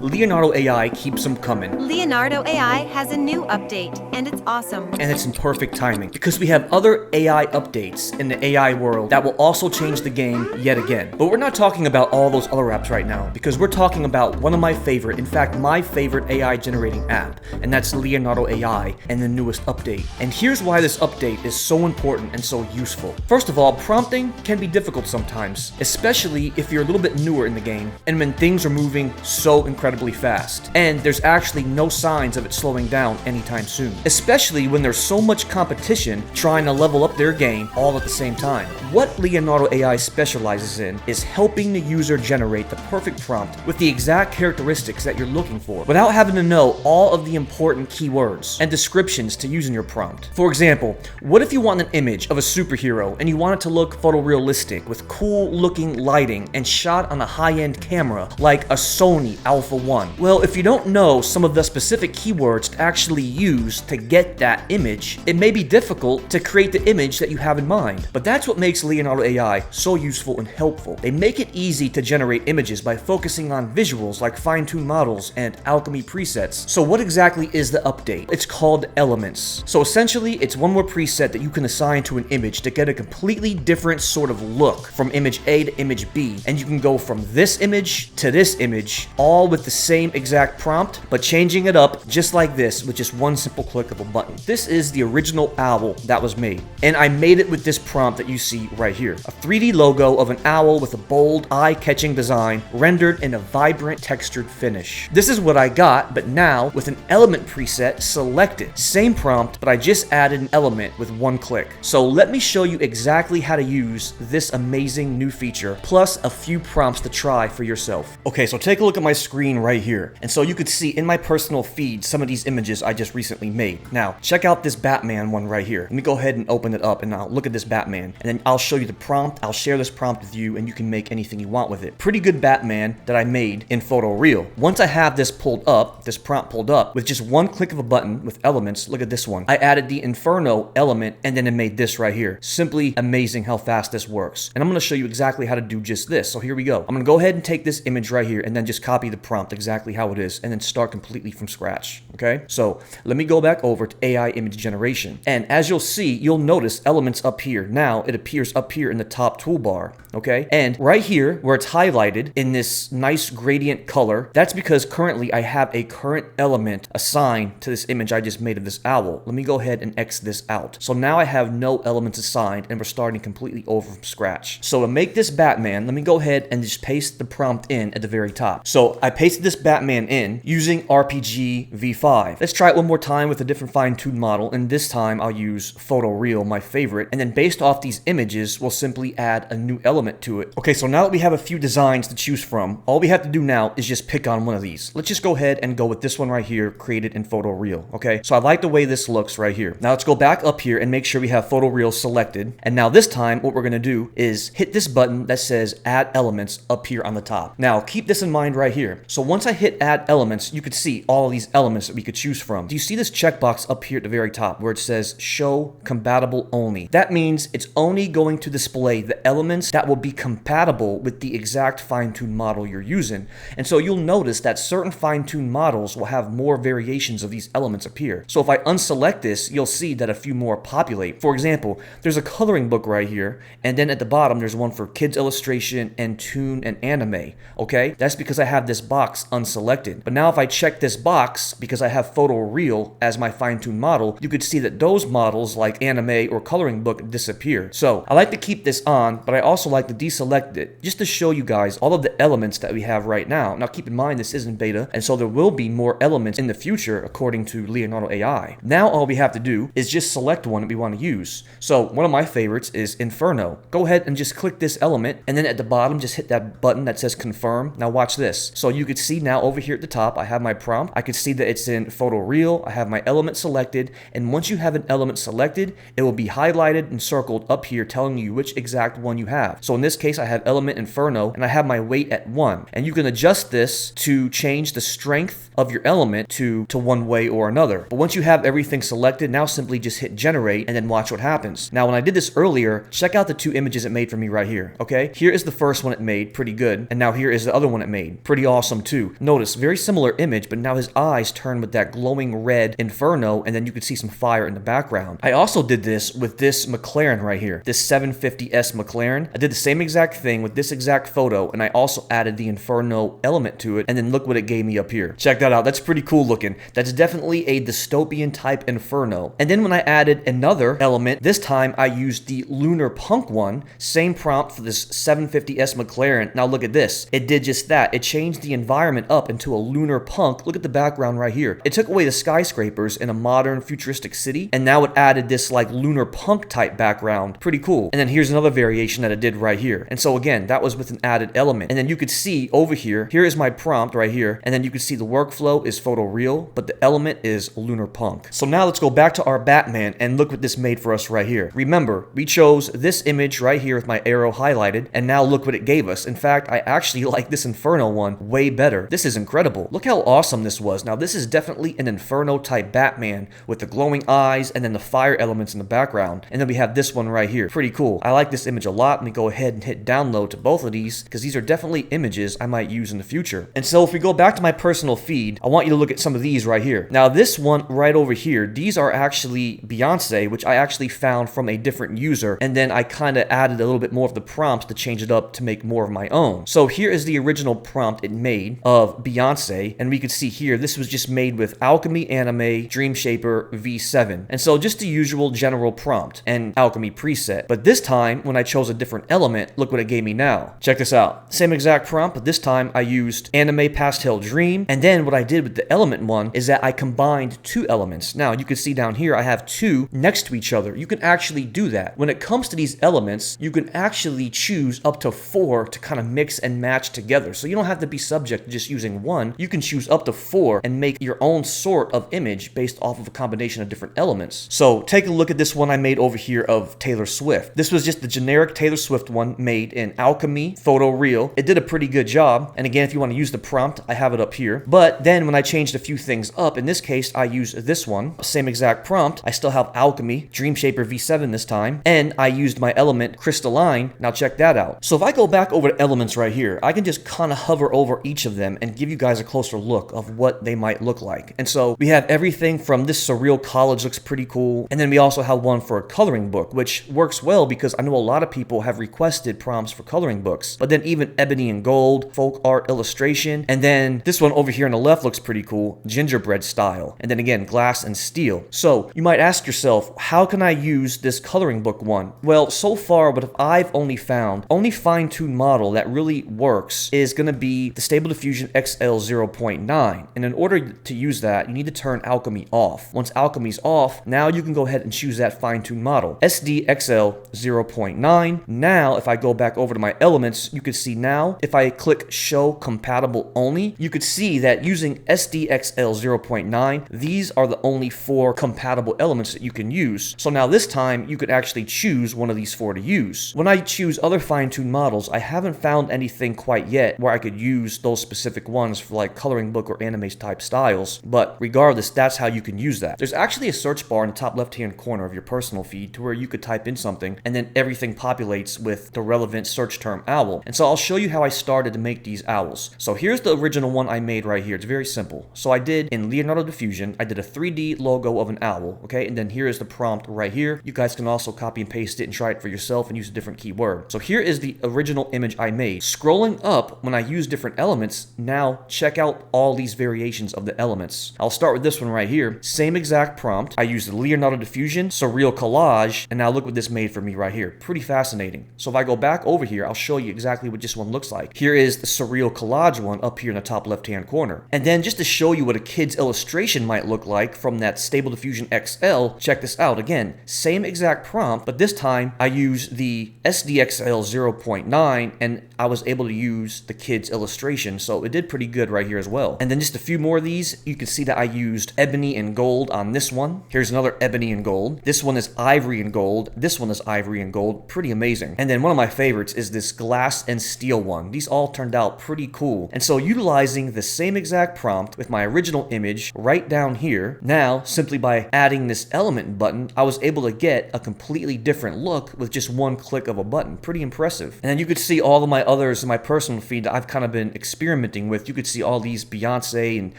Leonardo AI keeps them coming. Leonardo AI has a new update, and it's awesome. And it's in perfect timing, because we have other AI updates in the AI world that will also change the game yet again. But we're not talking about all those other apps right now, because we're talking about one of my favorite, in fact my favorite AI generating app, and that's Leonardo AI and the newest update. And here's why this update is so important and so useful. First of all, prompting can be difficult sometimes, especially if you're a little bit newer in the game and when things are moving so incredibly fast, and there's actually no signs of it slowing down anytime soon, especially when there's so much competition trying to level up their game all at the same time. What Leonardo AI specializes in is helping the user generate the perfect prompt with the exact characteristics that you're looking for without having to know all of the important keywords and descriptions to use in your prompt. For example, what if you want an image of a superhero and you want it to look photorealistic with cool looking lighting and shot on a high-end camera like a Sony Alpha 1? Well, if you don't know some of the specific keywords to actually use to get that image, it may be difficult to create the image that you have in mind. But that's what makes Leonardo AI so useful and helpful. They make it easy to generate images by focusing on visuals like fine-tuned models and alchemy presets. So what exactly is the update? It's called elements. So essentially, it's one more preset that you can assign to an image to get a completely different sort of look from image A to image B. And you can go from this image to this image, all with the same exact prompt, but changing it up just like this with just one simple click of a button. This is the original owl that was made, and I made it with this prompt that you see right here. A 3D logo of an owl with a bold, eye-catching design rendered in a vibrant textured finish. This is what I got, but now with an element preset selected. Same prompt, but I just added an element with one click. So let me show you exactly how to use this amazing new feature, plus a few prompts to try for yourself. Okay, so take a look at my screen right here. And so you could see in my personal feed some of these images I just recently made. Now, check out this Batman one right here. Let me go ahead and open it up and I'll look at this Batman. And then I'll show you the prompt. I'll share this prompt with you and you can make anything you want with it. Pretty good Batman that I made in photoreal. Once I have this pulled up, this prompt pulled up, with just one click of a button with elements, look at this one. I added the Inferno element and then it made this right here. Simply amazing how fast this works. And I'm going to show you exactly how to do just this. So here we go. I'm going to go ahead and take this image right here and then just copy the prompt exactly how it is and then start completely from scratch. Okay, so let me go back over to AI image generation, and as you'll see, you'll notice elements up here. Now it appears up here in the top toolbar. Okay, and right here where it's highlighted in this nice gradient color, that's because currently I have a current element assigned to this image I just made of this owl. Let me go ahead and X this out. So now I have no elements assigned and we're starting completely over from scratch. So to make this Batman, let me go ahead and just paste the prompt in at the very top. So I pasted this Batman in using RPG V5. Let's try it one more time with a different fine-tuned model, and this time I'll use Photoreal, my favorite, and then based off these images, we'll simply add a new element to it. Okay, so now that we have a few designs to choose from, all we have to do now is just pick on one of these. Let's just go ahead and go with this one right here, created in Photoreal. Okay, so I like the way this looks right here. Now let's go back up here and make sure we have Photoreal selected, and now this time what we're going to do is hit this button that says Add Elements up here on the top. Now keep this in mind right here. So once I hit Add Elements, you could see all of these elements that we could choose from. Do you see this checkbox up here at the very top where it says Show Compatible Only? That means it's only going to display the elements that will be compatible with the exact fine-tuned model you're using. And so you'll notice that certain fine-tuned models will have more variations of these elements appear. So if I unselect this, you'll see that a few more populate. For example, there's a coloring book right here, and then at the bottom there's one for kids illustration and tune and anime. Okay, that's because I have this box unselected. But now if I check this box, because I have Photoreal as my fine-tuned model, you could see that those models like anime or coloring book disappear. So I like to keep this on, but I also like to deselect it just to show you guys all of the elements that we have right now. Now keep in mind this isn't beta, and so there will be more elements in the future according to Leonardo AI. Now all we have to do is just select one that we want to use. So one of my favorites is Inferno. Go ahead and just click this element, and then at the bottom just hit that button that says confirm. Now watch this. So you could see now over here at the top I have my prompt. I could see that it's in Photoreal. I have my element selected, and once you have an element selected, it will be highlighted and circled up here telling you which exact one you have. So in this case I have element Inferno, and I have my weight at 1, and you can adjust this to change the strength of your element to one way or another. But once you have everything selected, now simply just hit generate and then watch what happens. Now when I did this earlier, check out the two images it made for me right here. Okay, here is the first one it made, pretty good, and now here is the other one it made, pretty awesome too. Notice, very similar image, but now his eyes turn with that glowing red inferno, and then you can see some fire in the background. I also did this with this McLaren right here, this 750S McLaren. I did the same exact thing with this exact photo, and I also added the inferno element to it, and then look what it gave me up here. Check that out. That's pretty cool looking. That's definitely a dystopian type inferno. And then when I added another element, this time I used the lunar punk one, same prompt for this 750S McLaren. Now look at this. It did just that. It changed the environment up into a lunar punk. Look at the background right here. It took away the skyscrapers in a modern futuristic city, and now it added this like lunar punk type background. Pretty cool. And then here's another variation that it did right here. And so again, that was with an added element. And then you could see over here, here is my prompt right here, and then you can see the workflow is photoreal, but the element is lunar punk. So now let's go back to our Batman and look what this made for us right here. Remember, we chose this image right here with my arrow highlighted, and now look what it gave us. In fact, I actually like this Inferno one way better. This is incredible. Look how awesome this was. Now this is definitely an Inferno type Batman with the glowing eyes and then the fire elements in the background. And then we have this one right here. Pretty cool. I like this image a lot. Let me go ahead and hit download to both of these because these are definitely images I might use in the future. And so if we go back to my personal feed, I want you to look at some of these right here. Now this one right over here, these are actually Beyonce, which I actually found from a different user, and then I kind of added a little bit more of the prompts to change it up to make more of my own. So here is the original prompt it made of Beyonce, and we could see here this was just made with Alchemy Anime Dream Shaper V7, and so just the usual general prompt and Alchemy preset. But this time when I chose a different element, look what it gave me now. Check this out. Same exact prompt, but this time I used Anime Pastel Dream, and then what I did with the element one is that I combined two elements. Now you can see down here I have two next to each other. You can actually do that. When it comes to these elements, you can actually choose up to 4 to kind of mix and match together. So you don't have to be subject to just using one. You can choose up to 4 and make your own sort of image based off of a combination of different elements. So take a look at this one I made over here of Taylor Swift. This was just the generic Taylor Swift one made in Alchemy Photoreal. It did a pretty good job. And again, if you want to use the prompt, I have it up here. But then when I changed a few things up, in this case, I used this one, same exact prompt. I still have Alchemy Dream Shaper V7 this time, and I used my element Crystalline. Now check that out. So if I go back over to elements right here, I can just kind of hover over each of them and give you guys a closer look of what they might look like. And so we have everything from this surreal college looks pretty cool, and then we also have one for a coloring book, which works well because I know a lot of people have requested prompts for coloring books. But then even ebony and gold, folk art illustration, and then this one over here on the left looks pretty cool, gingerbread style, and then again glass and steel. So you might ask yourself, how can I use this coloring book one? Well, so far what I've only found, only fine-tuned model that really works is going to be the Stable Diffusion XL 0.9, and in order to use that you need to turn Alchemy off. Once Alchemy's off, now you can go ahead and choose that fine-tuned model, SDXL 0.9. Now if I go back over to my elements, you can see now if I click show compatible only, you could see that using SDXL 0.9, these are the only 4 compatible elements that you can use. So now this time you could actually choose one of these 4 to use. When I choose other fine-tuned models, I haven't found anything quite yet where I could use those specific ones for like coloring book or anime type styles, but regardless, that's how you can use that. There's actually a search bar in the top left-hand corner of your personal feed to where you could type in something and then everything populates with the relevant search term owl. And so I'll show you how I started to make these owls. So here's the original one I made right here. It's very simple. So I did in Leonardo Diffusion, I did a 3D logo of an owl, okay? And then here is the prompt right here. You guys can also copy and paste it and try it for yourself and use a different keyword. So here is the original image I made. Scrolling up, when I use different elements, now check out all these variations of the elements. I'll start with this one right here. Same exact prompt. I used the Leonardo Diffusion, Surreal Collage, and now look what this made for me right here. Pretty fascinating. So if I go back over here, I'll show you exactly what this one looks like. Here is the Surreal Collage one up here in the top left-hand corner. And then just to show you what a kid's illustration might look like from that Stable Diffusion XL, check this out. Again, same exact prompt, but this time I use the SDXL 0.9 and I was able to use the kid's illustration, so it did pretty good right here as well. And then just a few more of these, you can see that I used ebony and gold on this one. Here's another ebony and gold. This one is ivory and gold. This one is ivory and gold. Pretty amazing. And then one of my favorites is this glass and steel one. These all turned out pretty cool. And so utilizing the same exact prompt with my original image right down here, now simply by adding this element button, I was able to get a completely different look with just one click of a button. Pretty impressive. And then you could see all of my others in my personal feed that I've kind of been experimenting with. You could see all these Beyonce and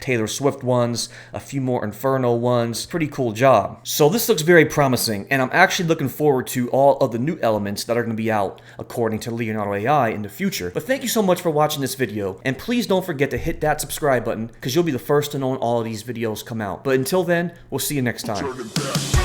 Taylor Swift ones, a few more Inferno ones. Pretty cool job. So this looks very promising, and I'm actually looking forward to all of the new elements that are going to be out according to Leonardo AI in the future. But thank you so much for watching this video, and please don't forget to hit that subscribe button because you'll be the first to know when all of these videos come out. But until then, we'll see you next time.